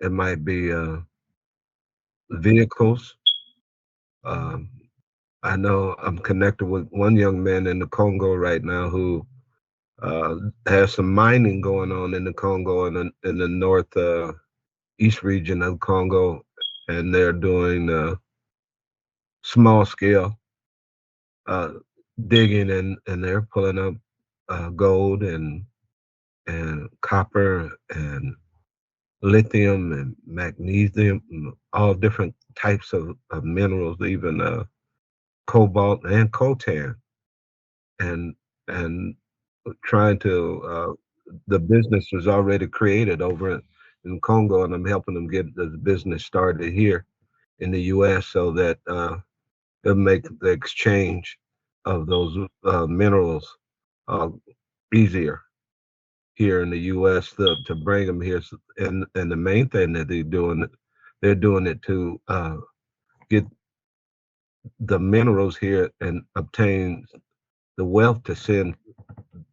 it might be vehicles. Um, I know I'm connected with one young man in the Congo right now who has some mining going on in the Congo and in the north east region of Congo, and they're doing small scale uh, digging, and they're pulling up gold and copper and lithium and magnesium, and all different types of minerals, even cobalt and coltan, and and trying to the business was already created over in Congo, and I'm helping them get the business started here in the U.S. so that they'll make the exchange of those minerals uh, easier here in the U.S. To bring them here. And the main thing that they're doing it to get the minerals here and obtain the wealth to send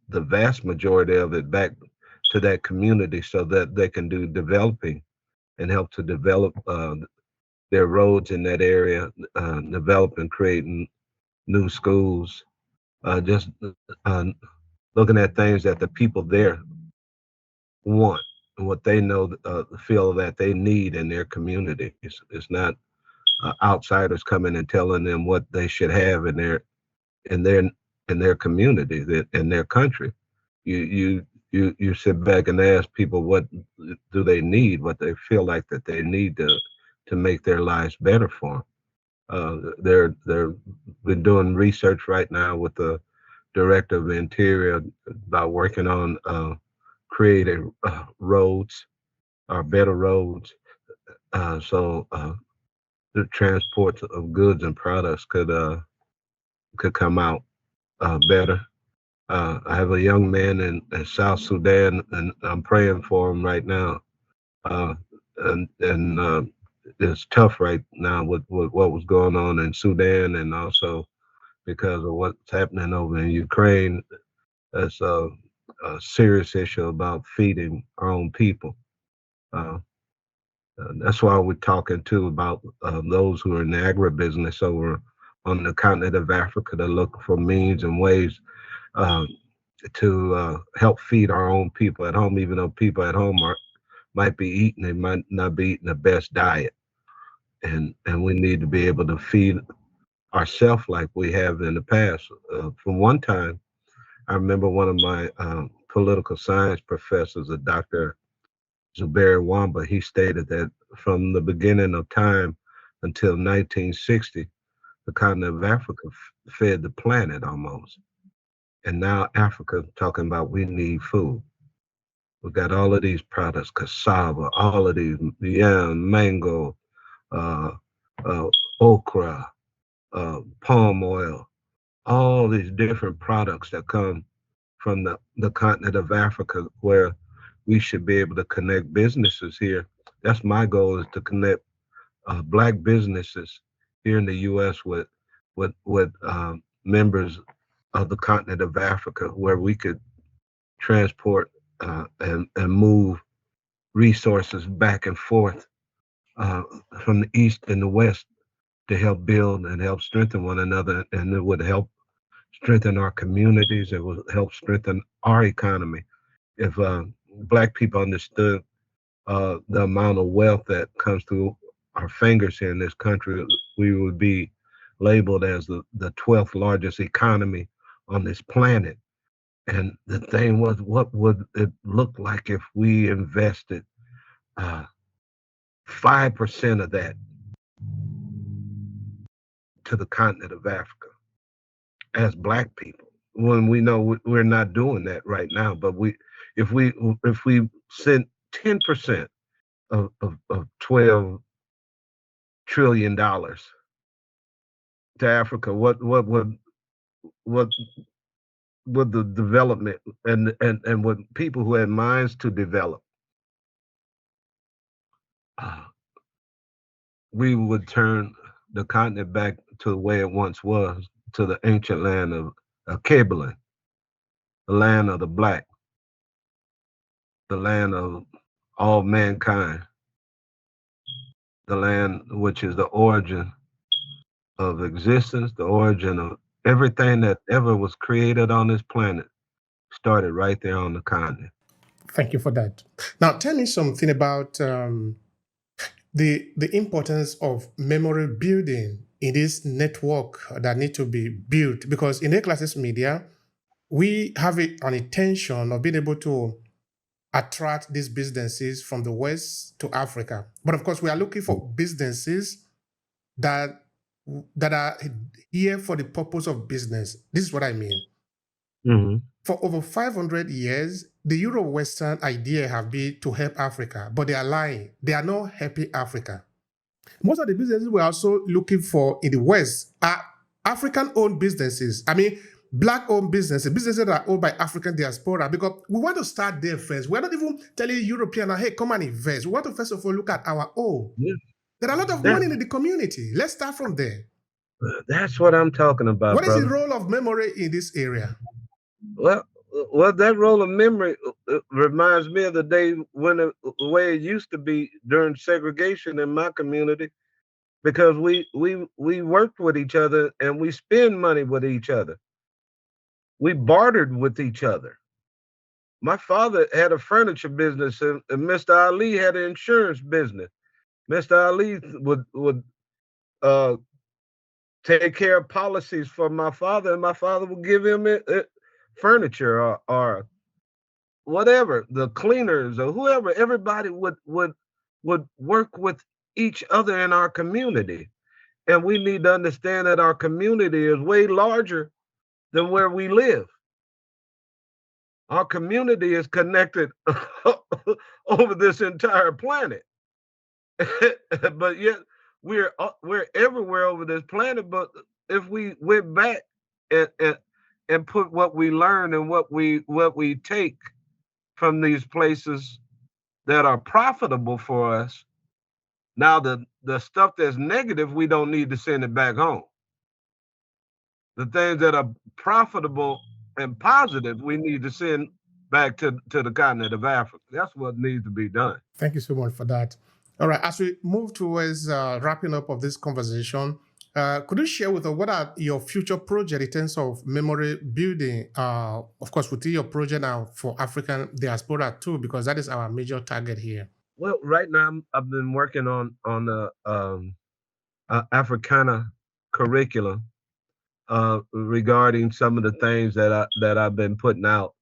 the vast majority of it back to that community so that they can do developing and help to develop their roads in that area, develop and create new schools, just uh, looking at things that the people there want and what they know feel that they need in their community. It's not outsiders coming and telling them what they should have in their in their community, in their country. You sit back and ask people what do they need, what they feel like that they need to make their lives better for them. They're been doing research right now with the director of interior about working on creating roads or better roads, so the transport of goods and products could come out better. I have a young man in South Sudan, and I'm praying for him right now. Uh, and it's tough right now with what was going on in Sudan, and also because of what's happening over in Ukraine. That's a serious issue about feeding our own people. Uh, that's why we're talking too about those who are in the agribusiness over on the continent of Africa to look for means and ways uh, to help feed our own people at home, even though people at home might be eating, they might not be eating the best diet, and we need to be able to feed ourselves like we have in the past. From one time, I remember one of my political science professors, a Dr. Zuberi Wamba, he stated that from the beginning of time until 1960, the continent of Africa fed the planet almost. And now Africa talking about we need food. We got all of these products, cassava, all of these yam, mango, uh, okra, palm oil, all these different products that come from the continent of Africa, where we should be able to connect businesses here. That's my goal, is to connect Black businesses here in the U.S. with members of the continent of Africa, where we could transport and move resources back and forth uh, from the east and the west to help build and help strengthen one another, and it would help strengthen our communities. It would help strengthen our economy. If Black people understood the amount of wealth that comes through our fingers here in this country, we would be labeled as the 12th largest economy on this planet. And the thing was, what would it look like if we invested 5% of that to the continent of Africa as Black people? When we know we're not doing that right now, but if we sent 10% of $12 trillion to Africa, what would the development and what people who had minds to develop, uh, we would turn the continent back to the way it once was, to the ancient land of Keblin, the land of the black, the land of all mankind, the land which is the origin of existence, the origin of everything that ever was created on this planet, started right there on the continent. Thank you for that. Now, tell me something about the importance of memory building in this network that need to be built, because in A-Classes Media, we have an intention of being able to attract these businesses from the West to Africa. But of course, we are looking for businesses that are here for the purpose of business. This is what I mean. Mm-hmm. For over 500 years, the Euro-Western idea have been to help Africa, but they are lying. They are not helping Africa. Most of the businesses we're also looking for in the West are African-owned businesses. I mean, Black-owned businesses that are owned by African Diaspora, because we want to start there first. We're not even telling European, hey, come and invest. We want to first of all look at our own. Yeah. There are a lot of money in the community. Let's start from there. That's what I'm talking about, What brother. is the role of memory in this area? Well, that role of memory reminds me of the day when the way it used to be during segregation in my community, because we worked with each other and we spend money with each other. We bartered with each other. My father had a furniture business, and Mr. Ali had an insurance business. Mr. Ali would take care of policies for my father, and my father would give him furniture or whatever, the cleaners or whoever. Everybody would work with each other in our community. And we need to understand that our community is way larger than where we live. Our community is connected over this entire planet. But yet we're everywhere over this planet. But if we went back and put what we learn and what we take from these places that are profitable for us, now the stuff that's negative, we don't need to send it back home. The things that are profitable and positive, we need to send back to the continent of Africa. That's what needs to be done. Thank you so much for that. All right, as we move towards wrapping up of this conversation, could you share with us what are your future projects in terms of memory building? Of course, within your project now for African Diaspora too, because that is our major target here. Well, right now I've been working on the Africana curriculum regarding some of the things that I've been putting out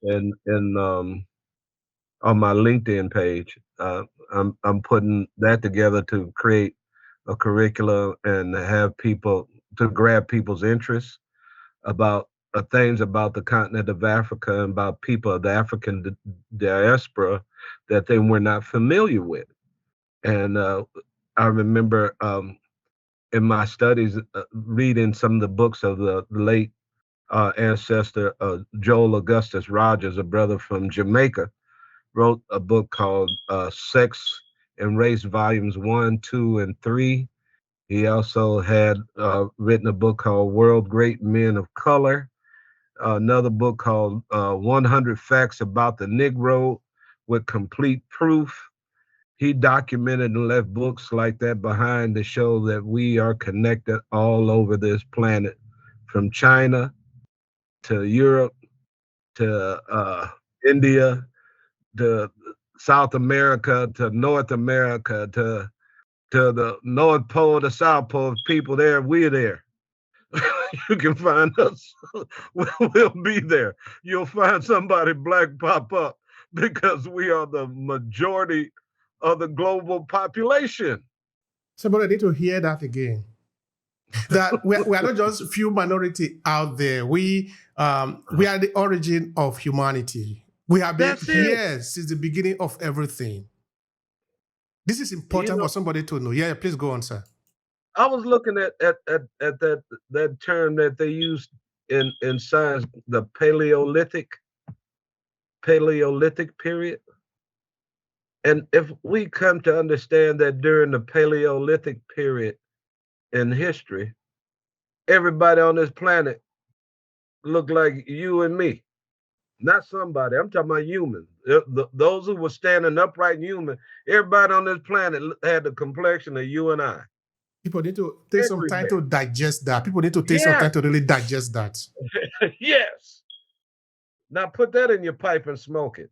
in on my LinkedIn page. I'm putting that together to create a curriculum and have people to grab people's interest about things about the continent of Africa and about people of the African diaspora that they were not familiar with. And I remember in my studies reading some of the books of the late ancestor Joel Augustus Rogers, a brother from Jamaica, wrote a book called Sex and Race Volumes 1, 2, and 3. He also had written a book called World Great Men of Color, another book called 100 Facts About the Negro with Complete Proof. He documented and left books like that behind to show that we are connected all over this planet, from China to Europe to India to South America to North America to the North Pole to South Pole. People there, we're there. You can find us. We'll be there. You'll find somebody black pop up because we are the majority of the global population. Somebody need to hear that again. That we are not just few minority out there. We are the origin of humanity. We have been here since the beginning of everything. This is important for somebody to know. Yeah, please go on, sir. I was looking at that term that they used in science, the Paleolithic period. And if we come to understand that during the Paleolithic period, in history, everybody on this planet looked like you and me. Not somebody. I'm talking about humans. Those who were standing upright human, everybody on this planet had the complexion of you and I. People need to take some time to digest that. People need to take some time to really digest that. Yes. Now put that in your pipe and smoke it.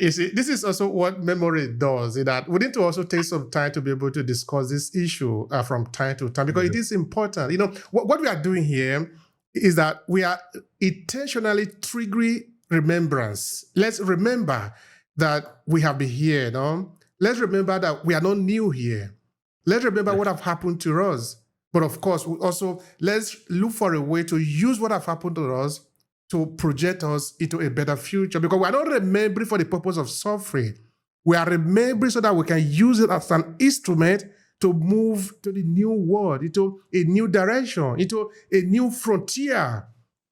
You see, this is also what memory does, in that we need to also take some time to be able to discuss this issue from time to time, because it is important. You know, what we are doing here is that we are intentionally triggering remembrance. Let's remember that we have been here, no? Let's remember that we are not new here. Let's remember what have happened to us. But of course, we also, let's look for a way to use what have happened to us to project us into a better future, because we are not remembering for the purpose of suffering. We are remembering so that we can use it as an instrument to move to the new world, into a new direction, into a new frontier.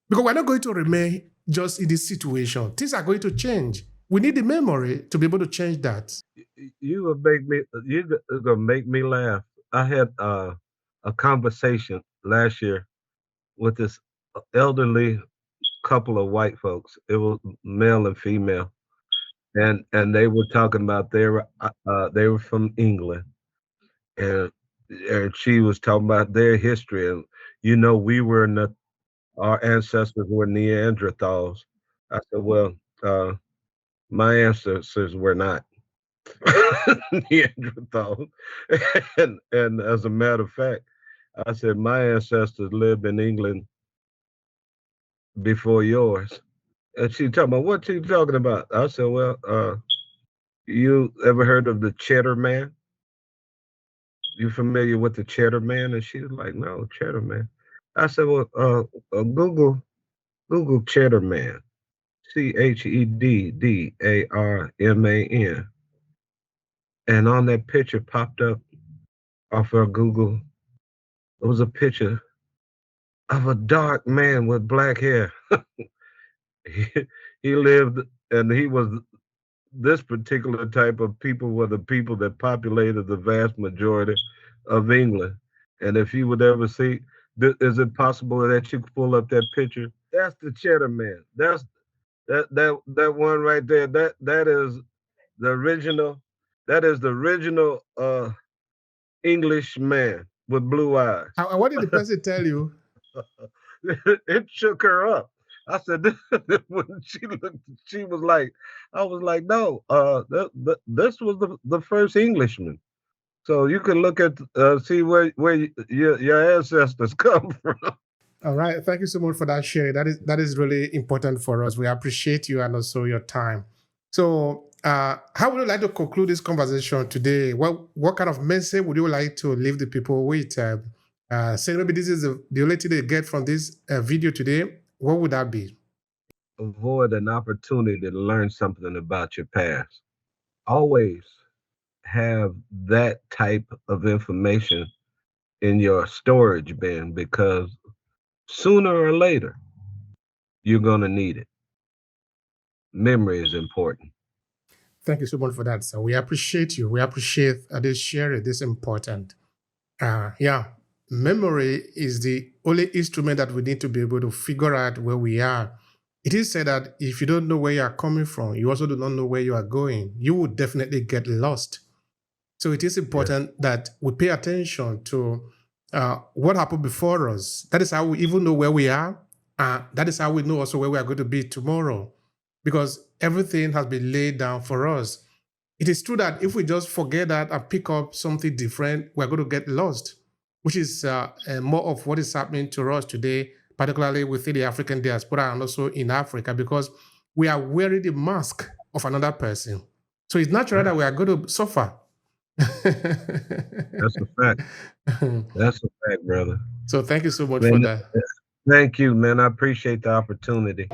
Because we're not going to remain just in this situation. Things are going to change. We need the memory to be able to change that. You're gonna make me laugh. I had a conversation last year with this elderly couple of white folks. It was male and female, and they were talking about they were from England, and she was talking about their history, and we were our ancestors were Neanderthals. I said, well, my ancestors were not Neanderthals, and as a matter of fact, I said my ancestors lived in England before yours. And she talking about, what you talking about? I said, well, you ever heard of the Cheddar Man? You familiar with the Cheddar Man? And she was like, no, Cheddar Man. I said, well, Google Cheddar Man, ChedddarMan. And on that picture popped up off of Google, it was a picture of a dark man with black hair. he lived, and he was, this particular type of people were the people that populated the vast majority of England. And if you would ever see, is it possible that you could pull up that picture? That's the Cheddar Man. That's that one right there. That is the original. That is the original English man with blue eyes. And what did the person tell you? It shook her up. I said, when she looked, she was like, I was like, no, this was the first Englishman. So you can look at, see where your ancestors come from. All right. Thank you so much for that sharing. That is really important for us. We appreciate you and also your time. So how would you like to conclude this conversation today? What kind of message would you like to leave the people with? Say maybe this is the only thing they get from this video today. What would that be? Avoid an opportunity to learn something about your past. Always have that type of information in your storage bin, because sooner or later, you're going to need it. Memory is important. Thank you so much for that, sir. We appreciate you. We appreciate this sharing. This is important. Memory is the only instrument that we need to be able to figure out where we are. It is said that if you don't know where you are coming from, you also do not know where you are going. You will definitely get lost. So it is important that we pay attention to what happened before us. That is how we even know where we are. That is how we know also where we are going to be tomorrow, because everything has been laid down for us. It is true that if we just forget that and pick up something different, we're going to get lost, which is more of what is happening to us today, particularly within the African diaspora and also in Africa, because we are wearing the mask of another person. So it's natural that we are going to suffer. That's a fact. That's a fact, brother. So thank you so much for that. Thank you, man. I appreciate the opportunity.